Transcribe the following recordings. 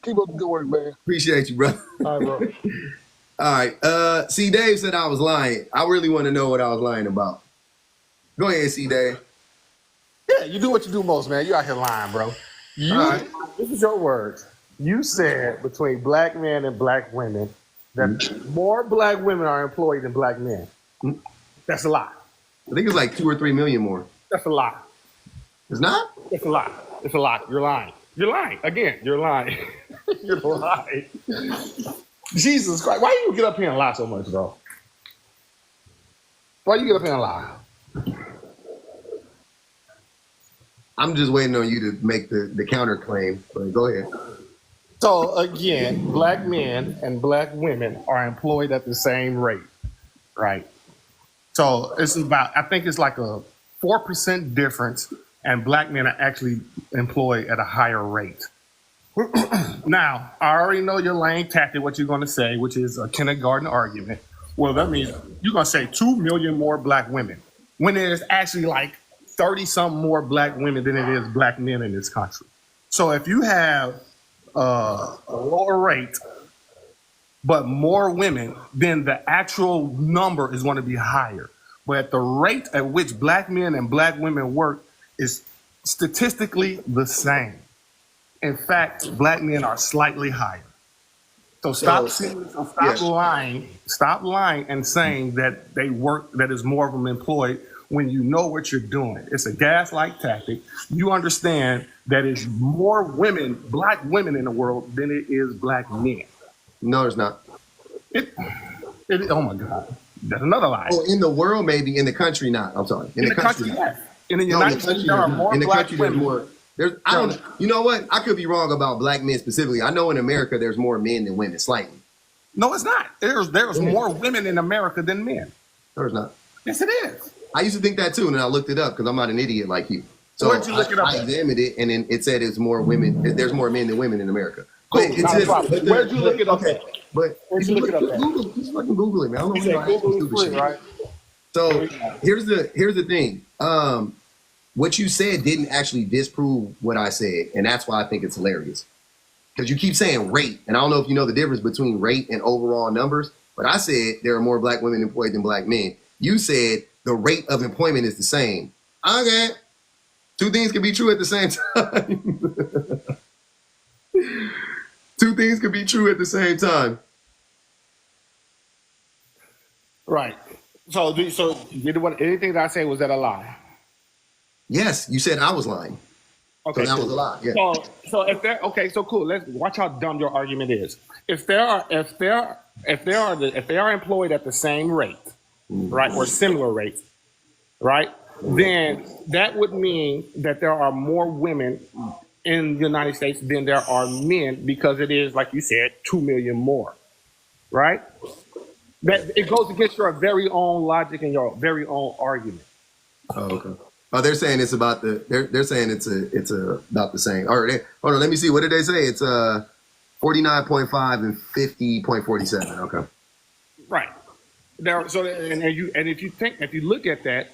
Keep up the good work, man. Appreciate you, brother. All right, bro. All right. See, Dave said I was lying. I really want to know what I was lying about. Go ahead, see, Dave. Yeah, you do what you do most, man. You out here lying, bro. This is your words. You said between black men and black women that more black women are employed than black men. That's a lie. I think it's like 2 or 3 million more. That's a lie. It's not? It's a lie. It's a lie. You're lying. You're lying. Again, you're lying. You're lying. Jesus Christ. Why do you get up here and lie so much, bro? Why you get up here and lie? I'm just waiting on you to make the counterclaim. But go ahead. So again, black men and black women are employed at the same rate, right? So it's about, I think it's like a 4% difference, and black men are actually employed at a higher rate. Now, I already know your lame tactic, what you're going to say, which is a kindergarten argument. Well, that means you're going to say 2 million more black women, when there's actually like 30-something more black women than it is black men in this country. So if you have a lower rate, but more women, then the actual number is going to be higher. But at the rate at which black men and black women work is statistically the same. In fact, black men are slightly higher. So stop lying. Stop lying and saying that they work, that is more of them employed when you know what you're doing. It's a gaslight tactic. You understand that it's more women, black women in the world than it is black men. No, it's not. Oh my God. That's another lie. Oh, in the world, maybe. In the country, not. I'm sorry. In the country, yes. In the United States, there are more black women. I don't. You know what? I could be wrong about black men specifically. I know in America there's more men than women, slightly. No, it's not. There's more women in America than men. No, it's not. Yes, it is. I used to think that too, and I looked it up because I'm not an idiot like you. So where'd you look it up? I examined it, and then it said it's more women. There's more men than women in America. Cool. Where'd you look it up at? But where'd you look it up at? Google, just fucking Google it, man. I don't know Google is free, right? So here's the thing. What you said didn't actually disprove what I said, and that's why I think it's hilarious. Because you keep saying rate, and I don't know if you know the difference between rate and overall numbers, but I said there are more black women employed than black men. You said the rate of employment is the same. Okay. Two things can be true at the same time. Two things can be true at the same time. Right. So anything that I say, was that a lie? Yes, you said I was lying. Okay, so that cool. was a lie. Yeah. So if they're okay, so cool. Let's watch how dumb your argument is. If they are employed at the same rate, right, or similar rates, right, then that would mean that there are more women in the United States than there are men, because it is, like you said, 2 million more, right? That it goes against your very own logic and your very own argument. Oh, okay. Oh, they're saying it's about they're saying it's about the same. All right, hold on, let me see. What did they say? It's 49.5 and 50.47. Okay. Right. If you look at that,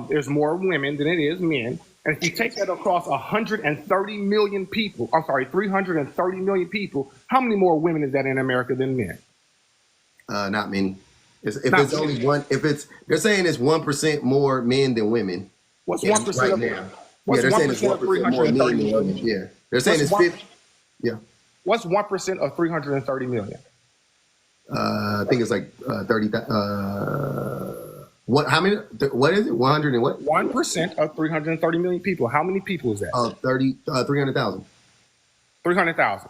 there's more women than it is men. And if you take that across 130 million people, 330 million people, how many more women is that in America than men? Not many. They're saying it's 1% more men than women. What's 1% right of now? What's they're 1% saying it's 1% more men than women. Yeah, they're saying it's 50. Yeah. What's 1% of 330 million? I think it's like 30. What? How many? What is it? 100 and what? 1% of 330 million people. How many people is that? 300,000. 300,000.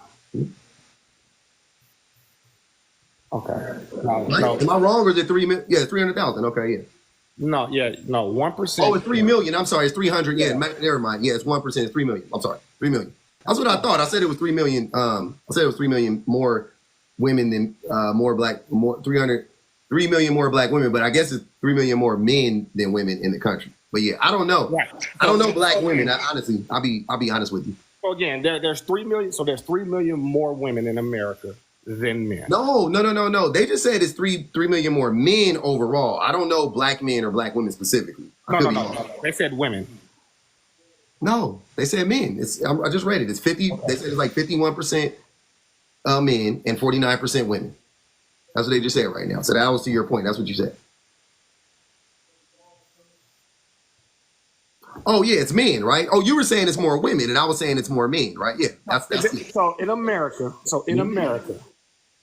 Okay. No. Am I wrong, or is it 3 million? Yeah, 300,000. Okay, yeah. No, 1%. Oh, it's 3 million. I'm sorry, it's 300. Yeah, never mind. Yeah, it's 1%. It's 3 million. I'm sorry, 3 million. That's what I thought. I said it was 3 million. I said it was 3 million more women than 3 million more black women. But I guess it's 3 million more men than women in the country. But yeah, I don't know. Right. I don't know black women. Honestly, I'll be honest with you. So again, there's 3 million. So there's 3 million more women in America than men. No. They just said it's 3 million more men overall. I don't know black men or black women specifically. No. They said women. No, they said men. I just read it. It's 50. They said it's like 51% men and 49% women. That's what they just said right now. So that was to your point. That's what you said. Oh yeah, it's men, right? Oh, you were saying it's more women, and I was saying it's more men, right? Yeah, that's it. So in America,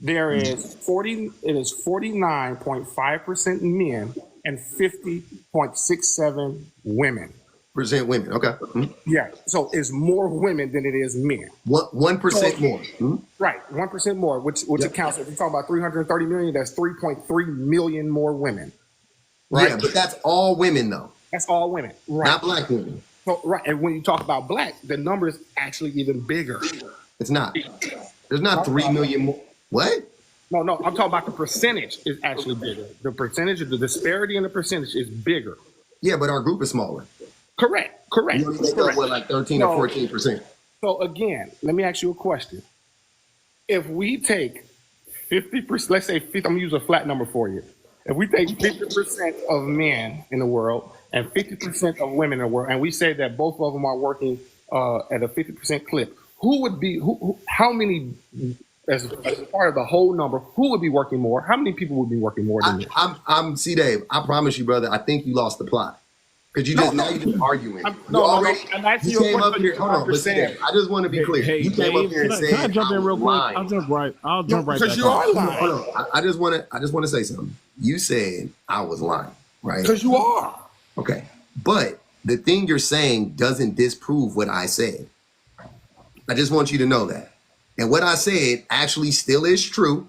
there is 49.5% men and 50.67 women. Percent women. Okay. Mm-hmm. Yeah. So it's more women than it is men. 1% more. Mm-hmm. Right. 1% more, which accounts, if you're talking about 330 million, that's 3.3 million more women. Right. Yeah, but that's all women though. That's all women. Right. Not black women. So, right. And when you talk about black, the number is actually even bigger. It's not. There's not 3 million more. What? No, I'm talking about the percentage is actually bigger. The percentage, the disparity in the percentage is bigger. Yeah, but our group is smaller. Correct. You only make up, what, like 13 or 14%. So again, let me ask you a question. If we take 50%, let's say 50, I'm gonna use a flat number for you. If we take 50% of men in the world and 50% of women in the world, and we say that both of them are working at a 50% clip, how many, as part of the whole number, who would be working more? How many people would be working more than me? I'm see, Dave, I promise you, brother, I think you lost the plot. Because you're just arguing. I'm asking you came up here. Hold on, listen, I just want to be clear. Hey, you came Dave, up here and said, can I jump in real quick? lying. I'll jump right Because you back are on. lying. Hold on. I just want to say something. You said I was lying, right? Because you are. Okay. But the thing you're saying doesn't disprove what I said. I just want you to know that. And what I said actually still is true.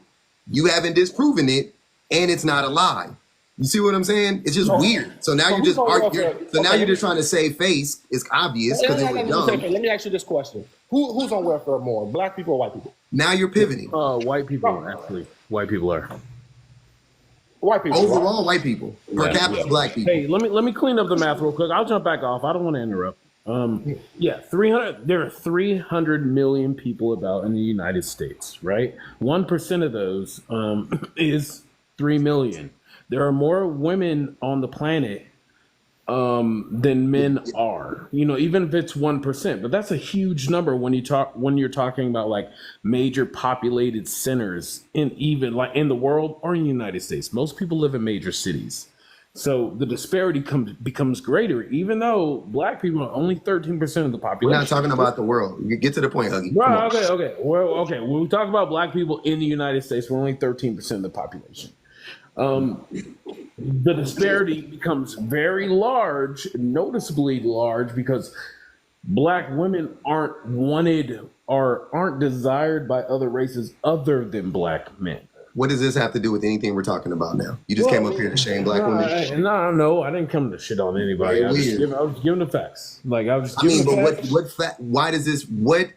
You haven't disproven it, and it's not a lie. You see what I'm saying? It's just weird. So now you're just arguing. So now you're just trying to save face. It's obvious because it was dumb. Let me ask you this question: Who's on welfare more, black people or white people? Now you're pivoting. White people, actually. White people are. White people. Overall, white people. Per capita, black people. Hey, let me clean up the math real quick. I'll jump back off. I don't want to interrupt. 300. There are 300 million people about in the United States, right? 1% of those is 3 million. There are more women on the planet than men are. You know, even if it's 1%, but that's a huge number when you're talking about like major populated centers in even like in the world or in the United States. Most people live in major cities. So the disparity becomes greater, even though black people are only 13% of the population. We're not talking about the world. You get to the point, Huggy. Right, okay. Well, when we talk about black people in the United States, we're only 13% of the population. The disparity becomes very large, noticeably large, because black women aren't wanted or aren't desired by other races other than black men. What does this have to do with anything we're talking about now? You just came up here to shame black women. No, I didn't come to shit on anybody. I was giving the facts. Like I was. What fact? Why does this? What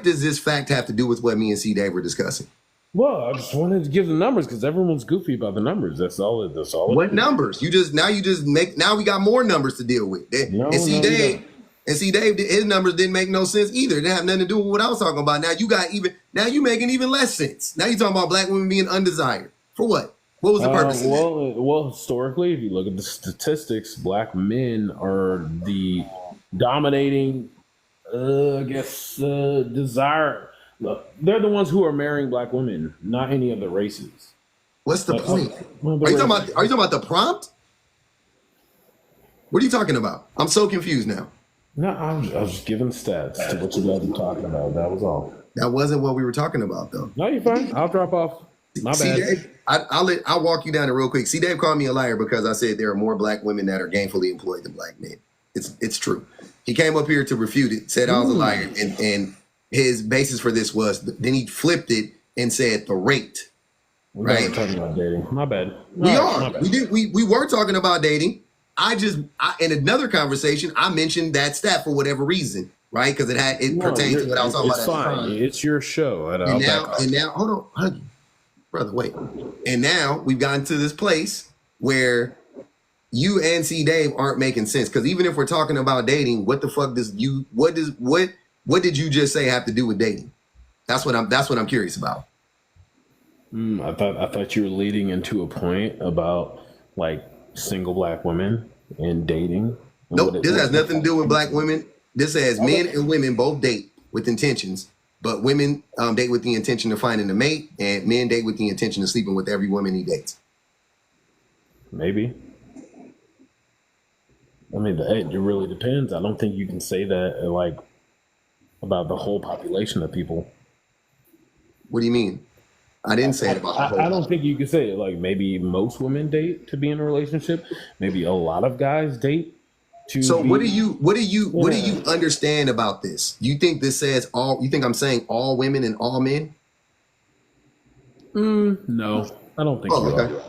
does this fact have to do with what me and C Dave were discussing? Well, I just wanted to give the numbers because everyone's goofy about the numbers. That's all. What numbers? Now we got more numbers to deal with. Dave, his numbers didn't make no sense either. They didn't have nothing to do with what I was talking about. Now you making even less sense. Now you're talking about black women being undesired. For what? What was the purpose of that? Well, historically, if you look at the statistics, black men are the dominating, desire. Look, they're the ones who are marrying black women, not any of the races. What's the point? Are you talking about the prompt? What are you talking about? I'm so confused now. No, I was just giving stats to what you guys were talking about. That was all. That wasn't what we were talking about, though. No, you're fine. I'll drop off. My bad. Dave, I'll walk you down it real quick. See, Dave called me a liar because I said there are more black women that are gainfully employed than black men. It's true. He came up here to refute it, said I was a liar, and his basis for this was then he flipped it and said the rate. Right? Talking about dating. My bad. We were talking about dating. In another conversation, I mentioned that stat for whatever reason, right? Because it pertains to what I was talking about. It's fine. It's your show. And now, hold on, honey, brother, wait. And now we've gotten to this place where you and C Dave aren't making sense. Because even if we're talking about dating, what the fuck what did you just say have to do with dating? That's what I'm curious about. I thought you were leading into a point about like single black women and dating. Nope, this has nothing to do with black women This says men and women both date with intentions, but women date with the intention of finding a mate, and men date with the intention of sleeping with every woman he dates. Maybe. I mean, it really depends. I don't think you can say that like about the whole population of people. What do you mean? I didn't say it about the whole. I don't think you can say it. Like maybe most women date to be in a relationship. Maybe a lot of guys date to. So be, what do you understand about this? You think this says all? You think I'm saying all women and all men? No, I don't think Oh, you okay. are.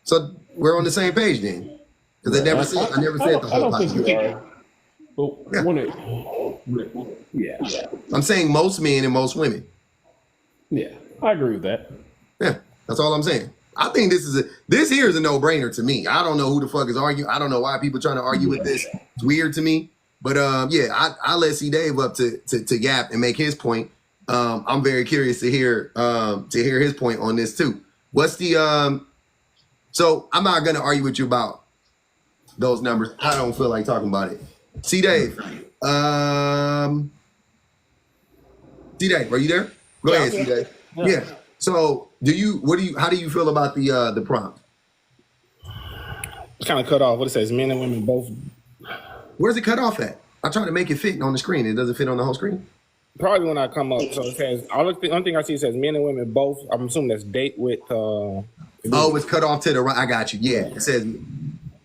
So we're on the same page then. Because I never said the whole I don't think you population. are. But yeah, I'm saying most men and most women. yeah, I agree with that. Yeah, that's all I'm saying. I think this here is a no-brainer to me. I don't know who the fuck is arguing. I don't know why people trying to argue with this. It's weird to me. But yeah, I let C Dave up to Yap and make his point. I'm very curious to hear his point on this too. What's the so I'm not gonna argue with you about those numbers. I don't feel like talking about it. C Dave. C Dave, are you there? Go ahead, C Dave. Yeah. So how do you feel about the prompt? It's kind of cut off. What it says, men and women both. Where's it cut off at? I try to make it fit on the screen. It doesn't fit on the whole screen. Probably when I come up. So it says, the only thing I see says men and women both. I'm assuming that's date with. Oh, it's cut off to the right. I got you. Yeah, it says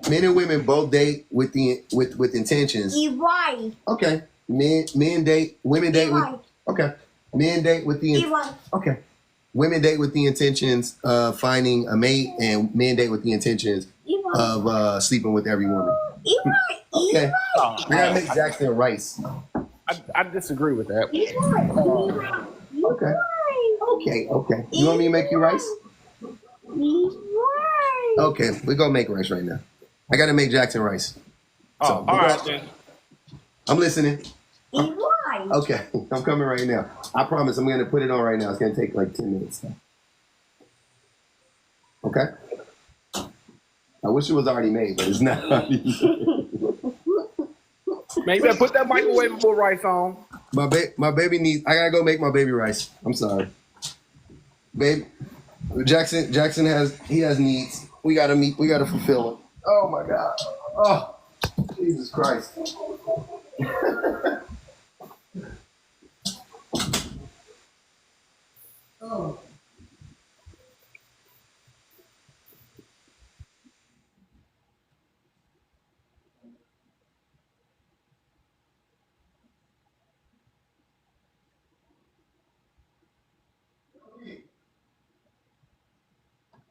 men and women both date with intentions. Right. Okay. Men date. Women date with. Okay. Men date with the. Okay. Women date with the intentions of finding a mate, and men date with the intentions of sleeping with every woman. Okay. I gotta make Jackson rice. I disagree with that. Okay. You want me to make you rice? Okay, we're gonna make rice right now. I gotta make Jackson rice. All right then. I'm listening. Okay, I'm coming right now. I promise I'm gonna put it on right now. It's gonna take like 10 minutes. Okay? I wish it was already made, but it's not. Maybe put that microwavable rice on. My baby needs. I gotta go make my baby rice. I'm sorry, babe. Jackson has needs. We gotta meet. We gotta fulfill them. Oh my God. Oh, Jesus Christ. Oh.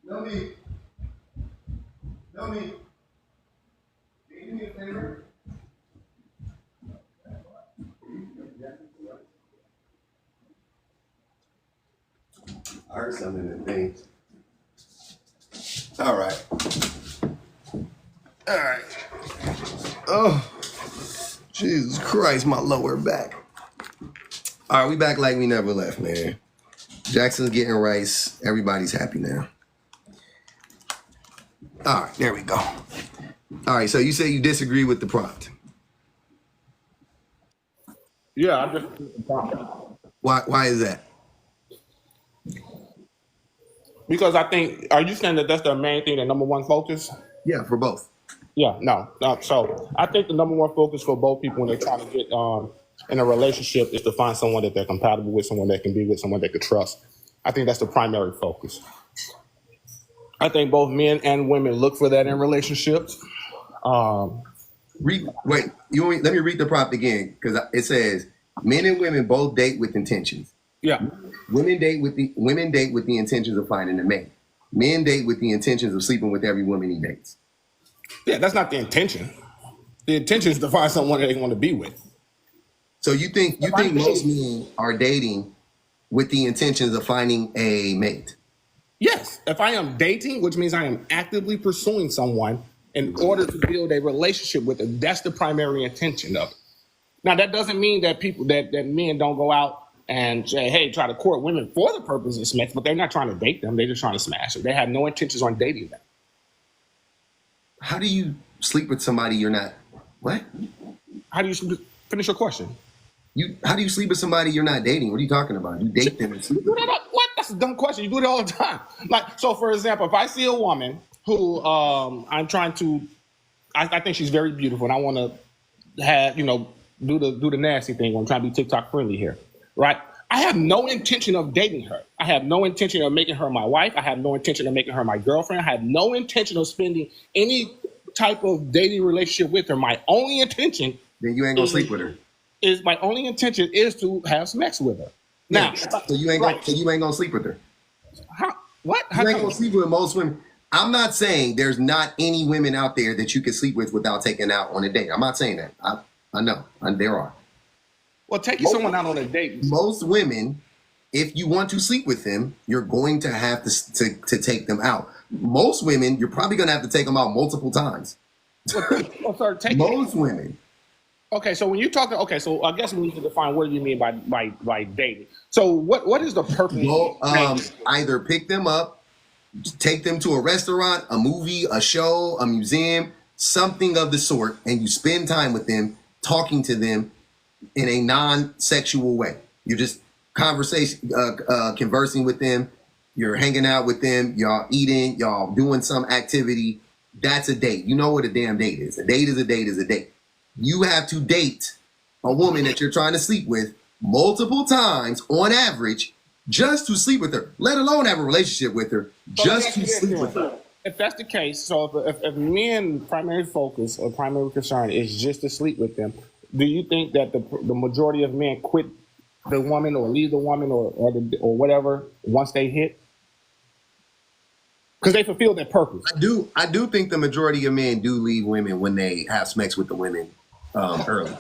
No me. Can you do me a favor? I heard something in the thing. All right. Oh, Jesus Christ, my lower back. All right, we back like we never left, man. Jackson's getting rice. Everybody's happy now. All right, there we go. All right, so you say you disagree with the prompt. Yeah, I disagree with the prompt. Why is that? Because I think, are you saying that that's the main thing, the number one focus? Yeah, for both. Yeah, no. So I think the number one focus for both people when they're trying to get in a relationship is to find someone that they're compatible with, someone that can be with, someone they could trust. I think that's the primary focus. I think both men and women look for that in relationships. Let me read the prompt again, because it says men and women both date with intentions. Yeah. Women date with the intentions of finding a mate. Men date with the intentions of sleeping with every woman he dates. Yeah, that's not the intention. The intention is to find someone that they want to be with. So you think most men are dating with the intentions of finding a mate? Yes. If I am dating, which means I am actively pursuing someone in order to build a relationship with them, that's the primary intention of it. Now, that doesn't mean that that men don't go out and say, hey, try to court women for the purpose of smash, but they're not trying to date them. They're just trying to smash them. They have no intentions on dating them. How do you sleep with somebody you're not? What? How do you? Finish your question. How do you sleep with somebody you're not dating? What are you talking about? You date them and sleep with them. What? That's a dumb question. You do it all the time. Like, so for example, if I see a woman who I'm trying to, I think she's very beautiful, and I want to have, do the nasty thing. I'm trying to be TikTok friendly here, right? I have no intention of dating her. I have no intention of making her my wife. I have no intention of making her my girlfriend. I have no intention of spending any type of dating relationship with her. My only intention. Then you ain't gonna sleep with her. My only intention is to have sex with her. Now, so you ain't gonna sleep with her. How? What? You ain't gonna sleep with most women. I'm not saying there's not any women out there that you can sleep with without taking out on a date. I'm not saying that. I know there are. Well, taking someone out on a date. Most women, if you want to sleep with them, you're going to have to take them out. Most women, you're probably gonna have to take them out multiple times. Most women. Okay, so when you talk, so I guess we need to define what do you mean by dating. So what is the purpose? Either pick them up, take them to a restaurant, a movie, a show, a museum, something of the sort, and you spend time with them, talking to them in a non-sexual way. You're just conversing with them. You're hanging out with them. Y'all eating. Y'all doing some activity. That's a date. You know what a damn date is. A date is a date is a date. You have to date a woman that you're trying to sleep with multiple times on average just to sleep with her, let alone have a relationship with her, just to sleep with her. If that's the case, so if men's primary focus or primary concern is just to sleep with them, do you think that the majority of men quit the woman or leave the woman or whatever once they hit? Because they fulfill their purpose. I do think the majority of men do leave women when they have sex with the women early.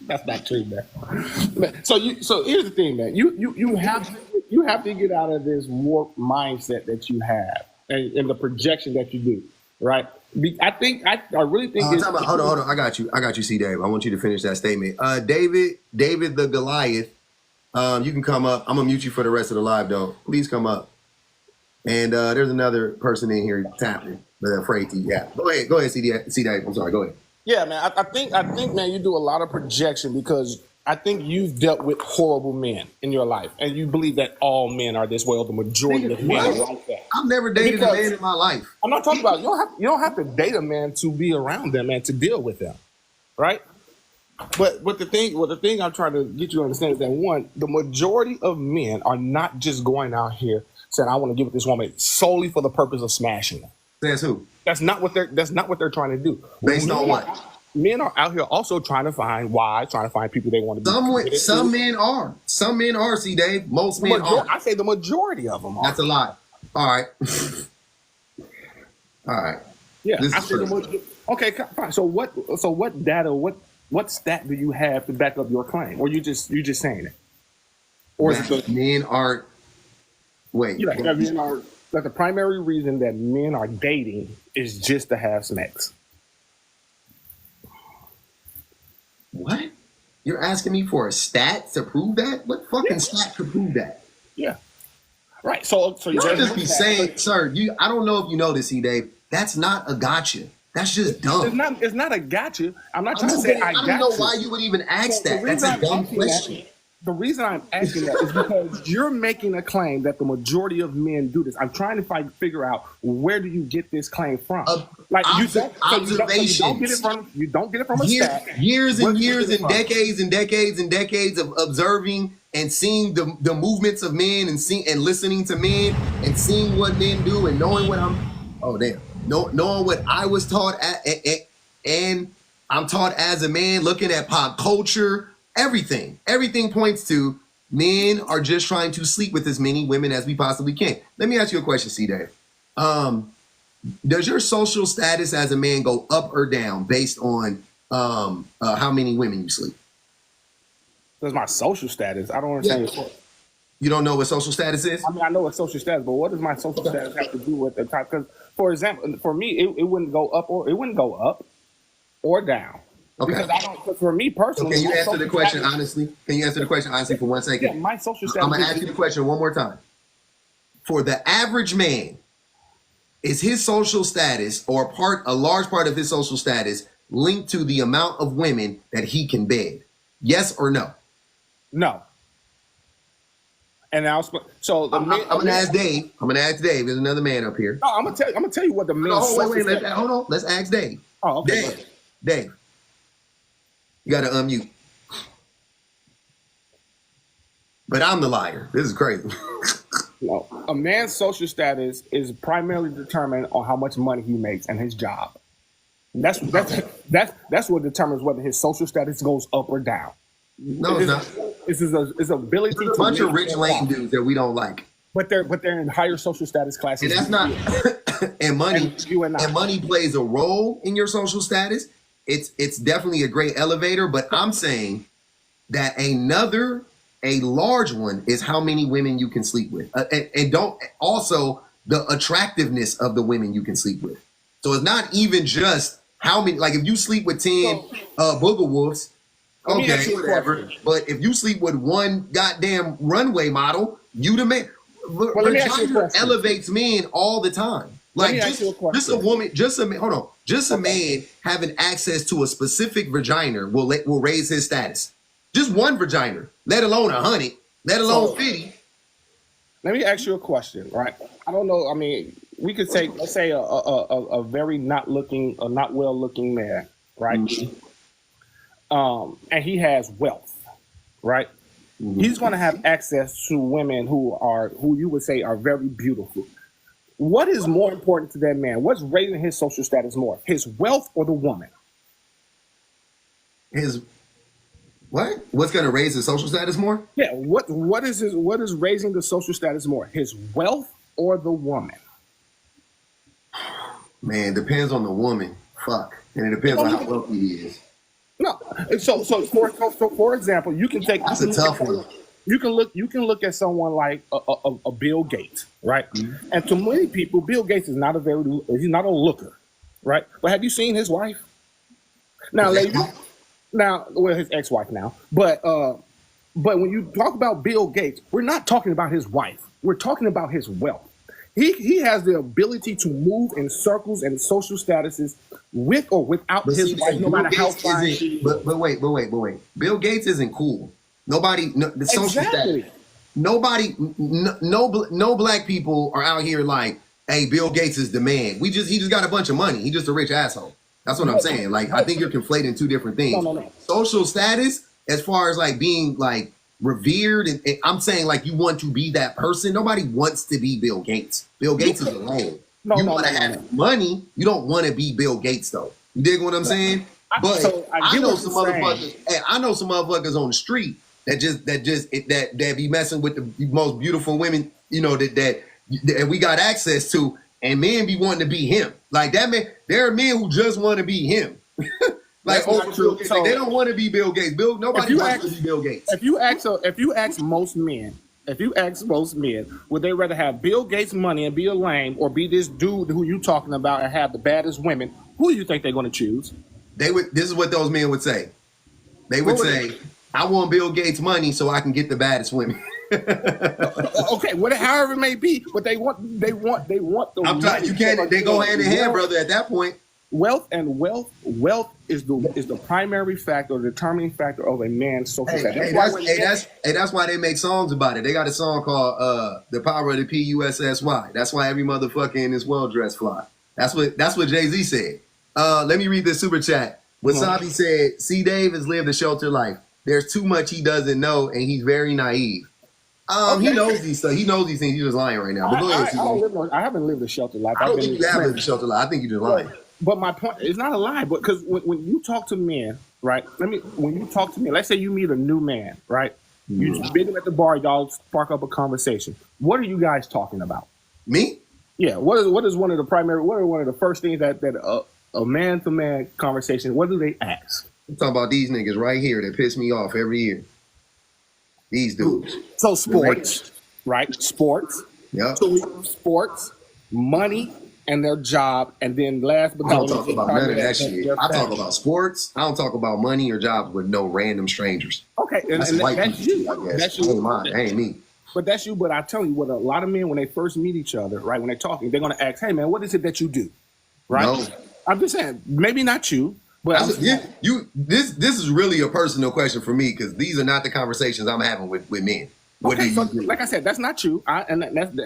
That's not true, man. So here's the thing, man. You have to get out of this warped mindset that you have and the projection that you do, right? I really think. Hold on. I got you, C. Dave. I want you to finish that statement. David the Goliath. You can come up. I'm gonna mute you for the rest of the live, though. Please come up. And there's another person in here tapping, but they're afraid to. Yeah, go ahead, C. Dave. I'm sorry. Go ahead. Yeah, man. I think, man, you do a lot of projection because I think you've dealt with horrible men in your life, and you believe that all men are this way, or the majority of men are like that. I've never dated a man in my life. I'm not talking about you don't have to date a man to be around them and to deal with them, right? But the thing I'm trying to get you to understand is that one, the majority of men are not just going out here saying, I want to get with this woman solely for the purpose of smashing her. Says who? That's not what they're trying to do. Based on what? Men are out here also trying to find wives, trying to find people they want to be. Some men are. Some men are, C. Dave. Most men are. I say the majority of them are. That's a lie. All right. All right. Yeah. I say the majority. Okay, fine. So what data, what stat do you have to back up your claim? Or you just saying it? Or is it men aren't. Wait. That the primary reason that men are dating is just to have sex. What? You're asking me for a stat to prove that? What fucking stat to prove that? Yeah. Right. So you just be saying, sir, I don't know if you know this, C. Dave. That's not a gotcha. That's just dumb. It's not a gotcha. I'm not trying to say I got you. I don't know why you would even ask that. That's a dumb question. The reason I'm asking that is because you're making a claim that the majority of men do this. I'm trying to figure out where do you get this claim from? Observations. You don't get it from a stat. Years and years and decades and decades and decades of observing and seeing the movements of men and listening to men and seeing what men do and knowing what knowing what I was taught and I'm taught as a man, looking at pop culture. Everything points to men are just trying to sleep with as many women as we possibly can. Let me ask you a question, C. Dave. Does your social status as a man go up or down based on how many women you sleep? That's my social status. I don't understand. Yeah. You don't know what social status is? I mean, I know what social status, but what does my social status have to do with the type? Because, for example, for me, it wouldn't go up or down. Okay. Because for me personally, can you answer the question honestly? Can you answer the question honestly for 1 second? Yeah, my social status. I'm gonna ask you the question one more time. For the average man, is his social status, or a large part of his social status, linked to the amount of women that he can bed? Yes or no? No. And now, so I'm gonna ask Dave. There's another man up here. No, I'm gonna tell you what the men. Hold on. Let's ask Dave. Oh, okay. Dave, you gotta unmute. But I'm the liar. This is crazy. No, a man's social status is primarily determined on how much money he makes and his job. That's what determines whether his social status goes up or down. No, it's not. It's his ability There's a bunch of rich lame dudes that we don't like. But they're in higher social status classes. And that's not and money and money plays a role in your social status. It's definitely a great elevator, but I'm saying that a large one is how many women you can sleep with. And don't also the attractiveness of the women you can sleep with. So it's not even just how many, like if you sleep with 10 booger wolves, okay, whatever. But if you sleep with one goddamn runway model, you the man. Vagina elevates men all the time. Like just a woman, just a man having access to a specific vagina will raise his status. Just one vagina, let alone 100, let alone 50. Let me ask you a question, right? I don't know. I mean, we could take, let's say, a very not well looking man, right? Mm-hmm. And he has wealth, right? Mm-hmm. He's going to have access to women who you would say are very beautiful. What is more important to that man? What's raising his social status more, his wealth or the woman? What's going to raise his social status more? Yeah. What is raising the social status more, his wealth or the woman? Man, depends on the woman. Fuck, and it depends on how wealthy he is. No. So for example, you can take. That's a tough one. You can look at someone like a Bill Gates, right? Mm-hmm. And to many people, Bill Gates is not he's not a looker, right? But have you seen his wife? Now, his ex-wife now. But when you talk about Bill Gates, we're not talking about his wife. We're talking about his wealth. He has the ability to move in circles and social statuses with or without his wife, no matter how fine she is. But wait. Bill Gates isn't cool. The social status. Nobody, no black people are out here like, hey, Bill Gates is the man. He just got a bunch of money. He's just a rich asshole. That's what I'm saying. Like, I think you're conflating two different things. No. Social status, as far as like being like revered, and I'm saying like you want to be that person. Nobody wants to be Bill Gates. Bill Gates is alone. You want to have money. You don't want to be Bill Gates though. You dig what I'm saying? But I know some motherfuckers. Hey, I know some motherfuckers on the street that be messing with the most beautiful women, you know, that we got access to, and men be wanting to be him. Like that man, there are men who just want to be him. Like Bill Gates. Like, they don't want to be Bill Gates. Nobody wants to be Bill Gates. If you ask most men, would they rather have Bill Gates money and be a lame, or be this dude who you talking about and have the baddest women? Who do you think they're going to choose? This is what those men would say. They would say, I want Bill Gates money so I can get the baddest women. Okay, however it may be, but they want the. I'm telling you, they go hand in hand, brother. At that point, wealth is the primary factor, or determining factor of a man's social status. That's why they make songs about it. They got a song called "The Power of the PUSSY." That's why every motherfucker in this world dress fly. That's what Jay-Z said. Let me read this super chat. Wasabi said, "C. Dave has lived a sheltered life. There's too much he doesn't know, and he's very naive." He knows these stuff. He knows these things. He's just lying right now. But go ahead, I haven't lived a sheltered life. I don't think you have lived a sheltered life. I think you're just lying. But my point is not a lie, because when you talk to men, right? When you talk to me, let's say you meet a new man, right? You meet him at the bar, y'all spark up a conversation. What are you guys talking about? Me? Yeah. What are one of the first things that a man to man conversation? What do they ask? I'm talking about these niggas right here that piss me off every year. These dudes. So sports, right? Sports. Yeah. Sports, money, and their job, and then last but not least, I don't talk about none of that shit. I talk about sports. I don't talk about money or jobs with no random strangers. Okay, that's you. That's you. That ain't me. But that's you. But I tell you what, a lot of men, when they first meet each other, right, when they're talking, they're going to ask, "Hey, man, what is it that you do?" Right? No. I'm just saying, maybe not you, But This is really a personal question for me because these are not the conversations I'm having with men. What do okay, you so do? like I said, that's not you, and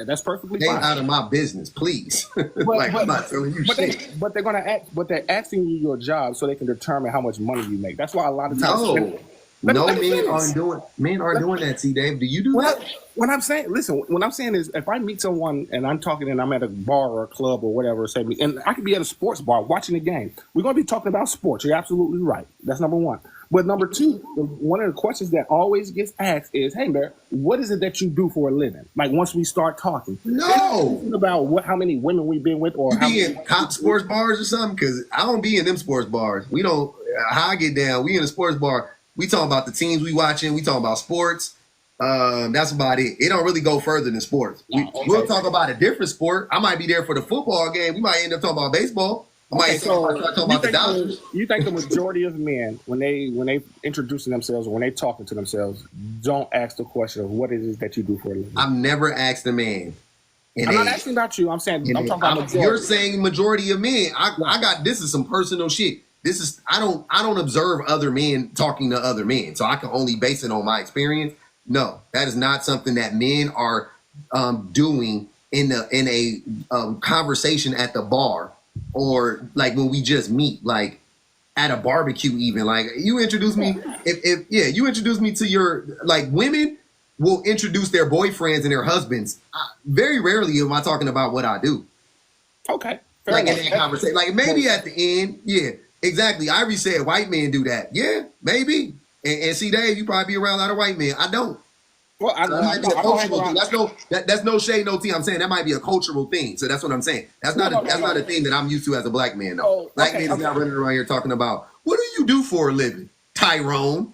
that's perfectly Stay fine. out of my business, please. I'm not telling you shit. But they're gonna ask, but they're asking you your job so they can determine how much money you make. That's why a lot of times. No, Let me men finish. aren't doing that. See, Dave, do you do that? What I'm saying, listen, what I'm saying is, if I meet someone and I'm talking and I'm at a bar or a club or whatever, say, and I could be at a sports bar watching the game. We're going to be talking about sports. You're absolutely right. That's number one. But number two, one of the questions that always gets asked is, "Hey, man, what is it that you do for a living?" Like once we start talking, No. about how many women we've been with, or You how be in cop sports bars or something? Because I don't be in them sports bars. We don't. How I get down? We in a sports bar. We talking about the teams we watching. We talking about sports. That's about it. It don't really go further than sports. We'll talk about a different sport. I might be there for the football game. We might end up talking about baseball. I might start talking about the Dodgers. You think the majority of men, when they introducing themselves or when they talking to themselves, don't ask the question of what it is that you do for a living? I've never asked a man. I'm not asking about you. I'm saying I'm talking about majority. You're saying majority of men. I got this is some personal shit. This is I don't observe other men talking to other men, so I can only base it on my experience. No, that is not something that men are doing in a conversation at the bar or like when we just meet, like at a barbecue. Even like you introduce me, if you introduce me to your like women will introduce their boyfriends and their husbands. Very rarely am I talking about what I do. Okay, fair enough. In that conversation, like maybe at the end, yeah. Exactly. Ivory said white men do that. Yeah, maybe. And see, Dave, you probably be around a lot of white men. I don't. Well, that might be a cultural thing. That's no shade, no tea. I'm saying that might be a cultural thing. So that's what I'm saying. That's not a thing that I'm used to as a black man, though. Black men is not running around here talking about what do you do for a living, Tyrone.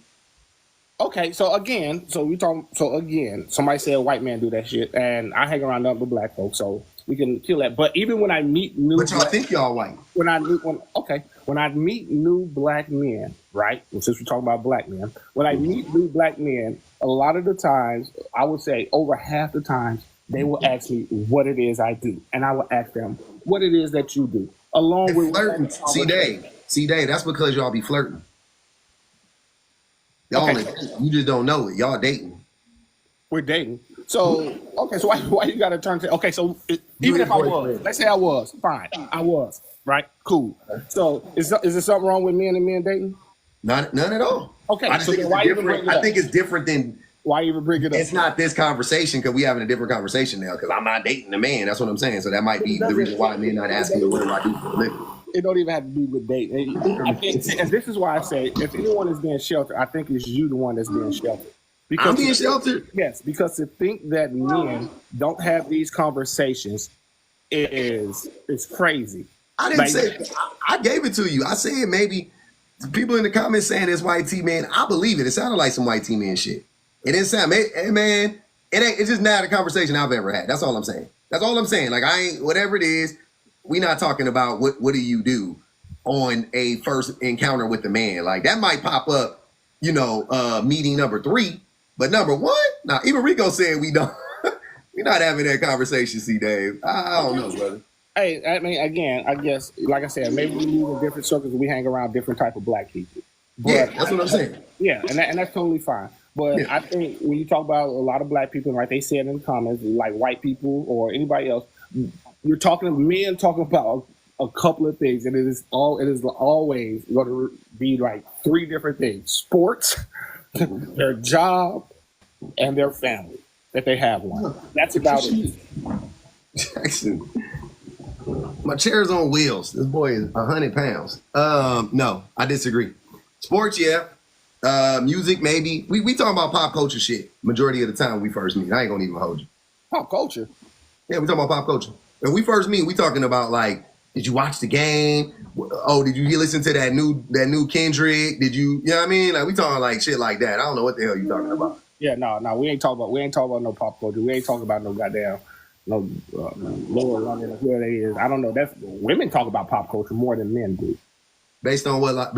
Okay, so again, somebody said white men do that shit, and I hang around nothing but black folks, so we can kill that. But even when I meet but y'all think y'all white. When I meet new black men, right? And since we're talking about black men, when I meet new black men, a lot of the times, I would say over half the times, they will ask me what it is I do, and I will ask them what it is that you do, along with flirting. See, Dave, that's because y'all be flirting. Y'all, you just don't know it. Y'all dating. We're dating. So, okay, so why you got to turn to, okay, so even if I was, let's say I was, fine, I was, right? Cool. So, is there something wrong with men and men dating? None at all. Okay, I think it's different than. Why even bring it up? It's not this conversation because we having a different conversation now because I'm not dating a man. That's what I'm saying. So that might be the reason why men not asking what do I do for a living. It don't even have to do with dating. And this is why I say, if anyone is being sheltered, I think it's you the one that's being sheltered. Because I'm being sheltered? Yes, because to think that men don't have these conversations is crazy. I didn't say I gave it to you. I said maybe people in the comments saying it's white T man. I believe it. It sounded like some white T man shit. It didn't sound, hey man, it's just not a conversation I've ever had. That's all I'm saying. That's all I'm saying. Like I ain't, whatever it is, we not talking about what do you do on a first encounter with the man. Like that might pop up, meeting number 3. But number 1, now even Rico said we don't. We're not having that conversation, see, Dave. I don't know, brother. Hey, I mean, again, I guess, like I said, maybe we move in different circles and we hang around different type of black people. But yeah, that's what I'm saying. Yeah, and that's totally fine. But I think when you talk about a lot of black people, like they said in the comments, like white people or anybody else, you're talking men talking about a couple of things, and it is always going to be like 3 different things: sports, their job, and their family that they have one. That's about it. Jackson, my chair's on wheels. This boy is 100 pounds. No, I disagree. Sports, yeah. Music, maybe. We talking about pop culture shit majority of the time when we first meet. I ain't gonna even hold you. Pop culture? Yeah, we talking about pop culture. When we first meet, we talking about like, did you watch the game? Oh, did you listen to that new Kendrick? Did you know what I mean? Like we talking like shit like that. I don't know what the hell you talking about. Yeah, no, we ain't talking about no pop culture. We ain't talking about no goddamn Lower London or whoever they is. I don't know. That's women talk about pop culture more than men do. Based on what?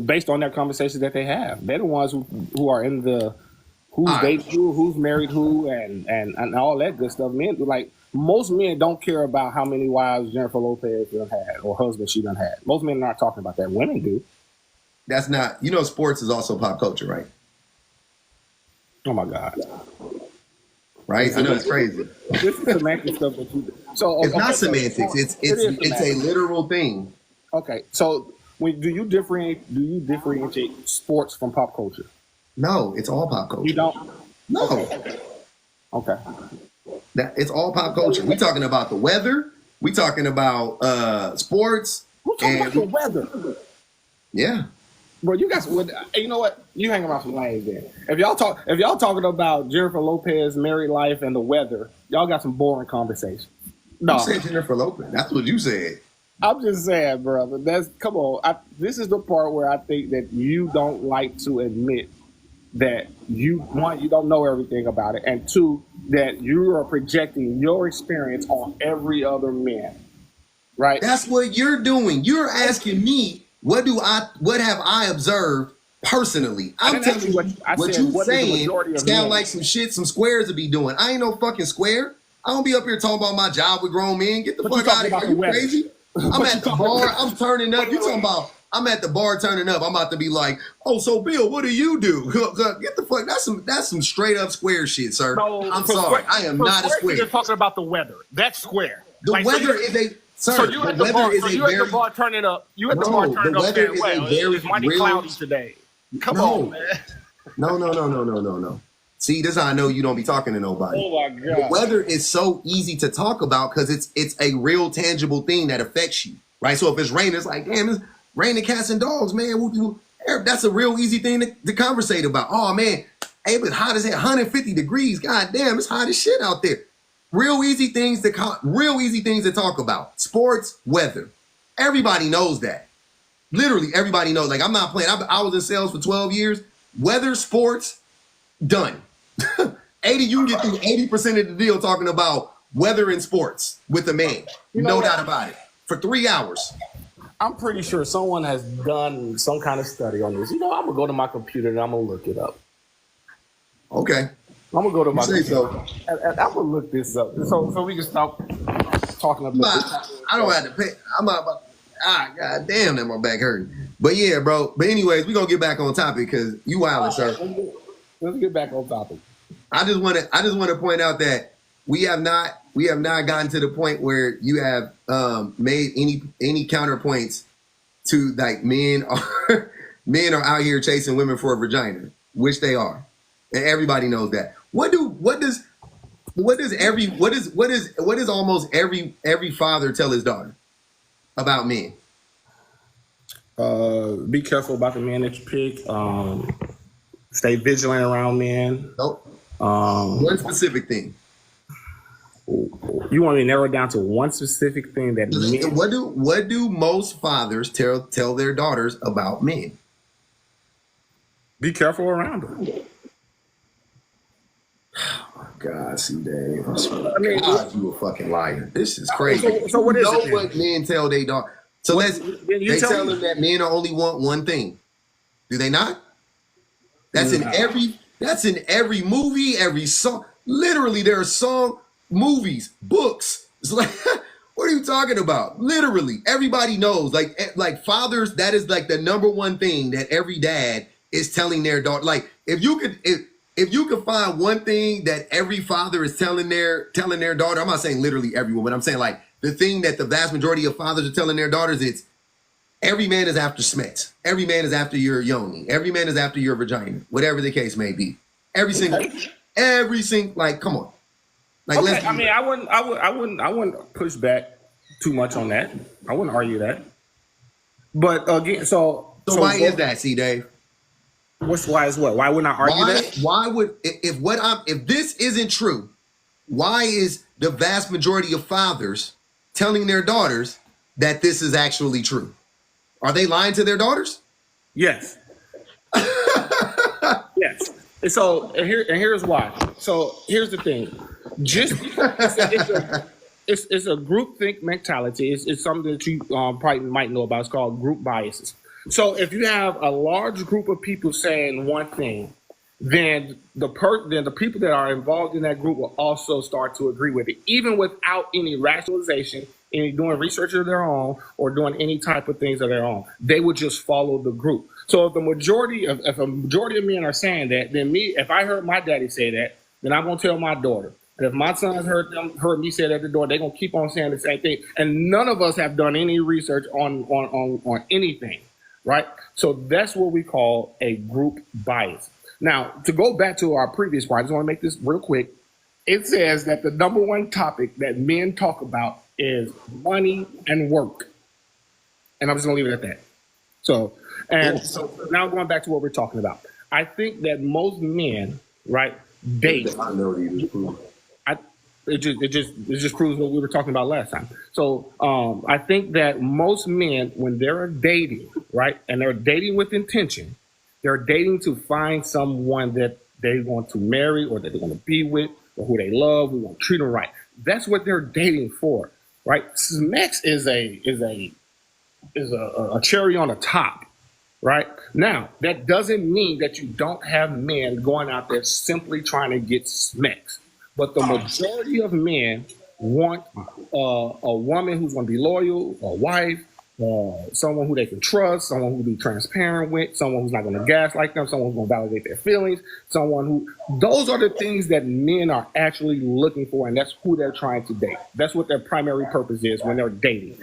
Based on their conversations that they have. They're the ones who are in the who's dating who, who's married who, and all that good stuff. Men like most men don't care about how many wives Jennifer Lopez done had or husbands she done had. Most men are not talking about that. Women do. That's not, sports is also pop culture, right? Oh my God. Right? I know it's crazy. This is semantic stuff that you do. So It's not semantics. It's a literal thing. Okay. So do you differentiate sports from pop culture? No, it's all pop culture. You don't? No. Okay. It's all pop culture. We talking about the weather. We talking about sports. Who's talking about the weather? Yeah. Bro, you guys would. You know what? You hang around some lanes then. If y'all talking about Jennifer Lopez, married life, and the weather, y'all got some boring conversations. No, You said Jennifer Lopez. That's what you said. I'm just saying, brother. Come on. This is the part where I think that you don't like to admit that you don't know everything about it, and two, that you are projecting your experience on every other man. Right? That's what you're doing. You're asking me what have I observed personally. I'm telling you what you saying sound like some shit some squares would be doing. I ain't no fucking square. I don't be up here talking about my job with grown men. Get the fuck out of here. Are you crazy? I'm at the bar. I'm turning up. You talking about I'm at the bar turning up. I'm about to be like, oh, so Bill, what do you do? Get the fuck. That's some straight up square shit, sir. No, I'm sorry. I am not a square. You're talking about the weather. That's square. The weather is a sir. So you at the bar. So you at the bar turning up. You at the bar turning up very well. It's mighty cloudy today. Come on, man. No. See, this is how I know you don't be talking to nobody. Oh my God. The weather is so easy to talk about because it's a real tangible thing that affects you, right? So if it's raining, it's like, damn, it's raining cats and dogs, man. That's a real easy thing to conversate about. Oh man, hey, it was hot as hell, 150 degrees. God damn, it's hot as shit out there. Real easy things to talk about. Sports, weather. Everybody knows that. Literally, everybody knows. Like, I'm not playing. I was in sales for 12 years. Weather, sports, done. 80, you can get through 80% of the deal talking about weather and sports with a man. No doubt about it. For 3 hours. I'm pretty sure someone has done some kind of study on this. I'm gonna go to my computer and I'm gonna look it up. Okay. I'm gonna go to my computer. So. And I'm gonna look this up so we can stop talking about this. I don't have to pay. I'm not about. God damn, that my back hurt. But yeah, bro. But anyways, we're gonna get back on topic because you wildin', sir. Let's get back on topic. I just want to point out that we have not gotten to the point where you have made any counterpoints to like men are out here chasing women for a vagina, which they are, and everybody knows that. What does almost every father tell his daughter about men? Be careful about the men that you pick. Stay vigilant around men. Nope. One specific thing. You want me to narrow it down to one specific thing that men... What do most fathers tell their daughters about men? Be careful around them. Oh my God, see, Dave. God, you a fucking liar. This is crazy. So what is it? You know what men tell their daughter? So they tell them that men only want one thing. Do they not? That's in every movie, every song. Literally, there are song, movies, books. It's like, what are you talking about? Literally, everybody knows. Like fathers, that is like the number one thing that every dad is telling their daughter. Like, if you could find one thing that every father is telling their daughter, I'm not saying literally everyone, but I'm saying like the thing that the vast majority of fathers are telling their daughters, it's every man is after smets. Every man is after your yoni. Every man is after your vagina. Whatever the case may be. Every single, like, come on. Like, okay. I wouldn't push back too much on that. I wouldn't argue that. But again, so why is that, C. Dave? Why is what? Why wouldn't I argue that? Why would if this isn't true? Why is the vast majority of fathers telling their daughters that this is actually true? Are they lying to their daughters? Yes. Yes. And so here's why. So here's the thing. Just it's a group think mentality. It's something that you probably might know about. It's called group biases. So if you have a large group of people saying one thing, then the people that are involved in that group will also start to agree with it, even without any rationalization, any doing research of their own, or doing any type of things of their own. They would just follow the group. So if a majority of men are saying that, then if I heard my daddy say that, then I'm gonna tell my daughter. And if my sons heard me say that at the door, they're gonna keep on saying the same thing. And none of us have done any research on anything, right? So that's what we call a group bias. Now, to go back to our previous part, I just want to make this real quick. It says that the number one topic that men talk about is money and work. And I'm just going to leave it at that. So now going back to what we're talking about. I think that most men, right, date. I know these prove. It just proves what we were talking about last time. So I think that most men, when they're dating, right, and they're dating with intention, they're dating to find someone that they want to marry or that they want to be with or who they love, who want to treat them right. That's what they're dating for, right? Sex is a cherry on the top, right? Now, that doesn't mean that you don't have men going out there simply trying to get smecks. But the majority of men want a woman who's going to be loyal, a wife, someone who they can trust, someone who will be transparent with, someone who's not going to gaslight them, someone who's going to validate their feelings, those are the things that men are actually looking for, and that's who they're trying to date. That's what their primary purpose is when they're dating.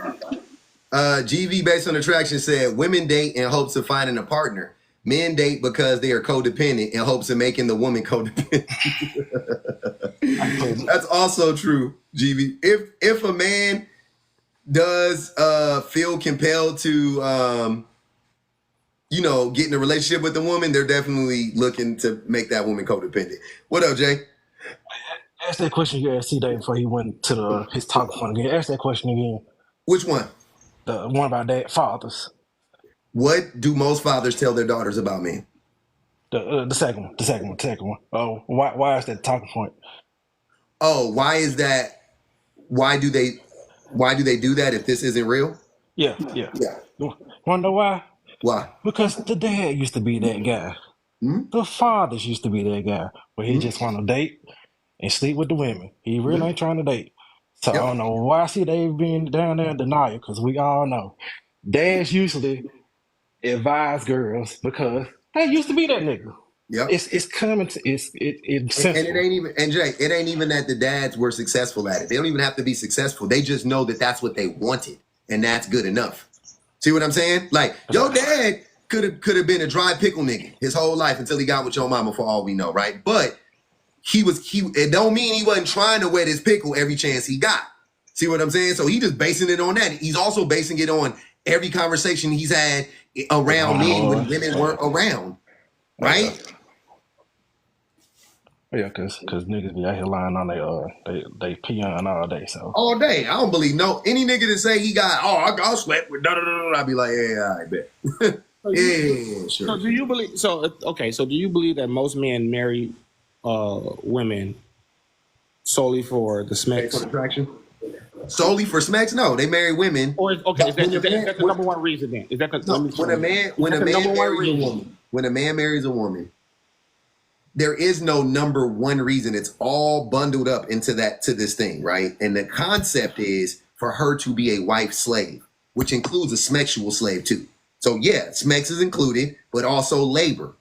GV based on attraction said women date in hopes of finding a partner. Men date because they are codependent in hopes of making the woman codependent. That's also true, GV. If a man does feel compelled to get in a relationship with a woman, they're definitely looking to make that woman codependent. What up, Jay? Ask that question you asked C-Day before he went to his talk point again. Ask that question again. Which one? The one about fathers. What do most fathers tell their daughters about men? The second one. Oh, why is that talking point? Oh, why is that? Why do they do that if this isn't real? Yeah. Wonder why? Why? Because the dad used to be that guy. The fathers used to be that guy where he just want to date and sleep with the women. He really ain't trying to date. So I don't know why Dave being down there in denial, because we all know dads usually advise girls because they used to be that nigga. Yep. It's coming to it's and it ain't even, and Jay, it ain't even that the dads were successful at it. They don't even have to be successful. They just know that that's what they wanted, and that's good enough. See what I'm saying? Like your dad could have been a dry pickle nigga his whole life until he got with your mama, for all we know, right? But it don't mean he wasn't trying to wet his pickle every chance he got. See what I'm saying? So he just basing it on that. He's also basing it on every conversation he's had around men when women weren't around, right? Yeah, cause niggas be out here lying on they peon all day. So all day, I don't believe any nigga that say he got I'll slept with I'll be like, yeah, I bet. Yeah, sure. So do you believe? So do you believe that most men marry women solely for the smecks? Attraction. Solely for smacks? No, they marry women. Or is that the number one reason then? Is that when a man marries a woman, there is no number one reason. It's all bundled up into this thing, right? And the concept is for her to be a wife slave, which includes a sexual slave too. So yeah, smex is included, but also labor.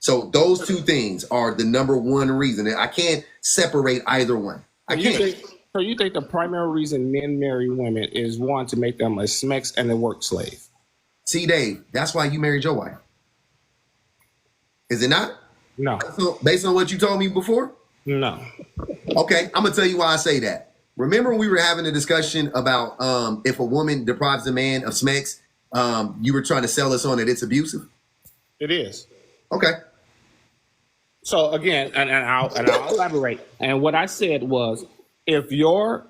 So those two things are the number one reason. I can't separate either one. I can't. So you think the primary reason men marry women is one, to make them a smex and a work slave? See, Dave, that's why you married your wife. Is it not? No. So based on what you told me before? No. Okay, I'm gonna tell you why I say that. Remember when we were having a discussion about if a woman deprives a man of smex, you were trying to sell us on that it's abusive? It is. Okay. So again, and I'll elaborate. And what I said was, if your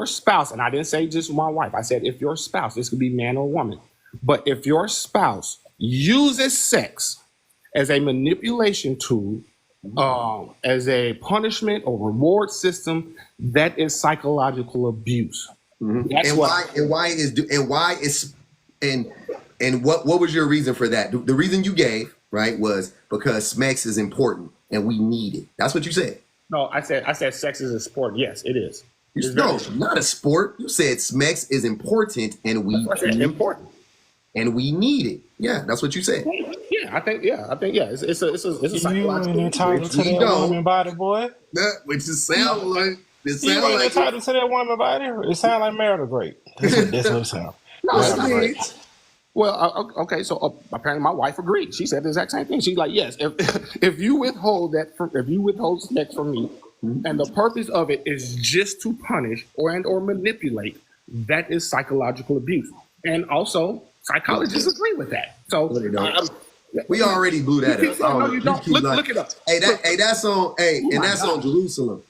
spouse, and I didn't say just my wife, I said if your spouse, this could be man or woman, but if your spouse uses sex as a manipulation tool, as a punishment or reward system, that is psychological abuse. Mm-hmm. What was your reason for that? The reason you gave right, was because sex is important and we need it. That's what you said. No, I said sex is a sport. Yes, it is. No, not a sport. You said sex is important and we need important. And we need it. Yeah, that's what you said. Yeah, I think it's a psychological. You ain't entitled to that woman body, boy. Which is sound like it You sound ain't like entitled to that woman body. It sounds like marital grape. That's what it sounds. Well, okay, so apparently my wife agreed. She said the exact same thing. She's like, yes, if you withhold sex from me, and the purpose of it is just to punish or manipulate, that is psychological abuse. And also, psychologists agree with that. So we already blew that up. No, you don't. Look it up. That's on. That's on Jerusalem.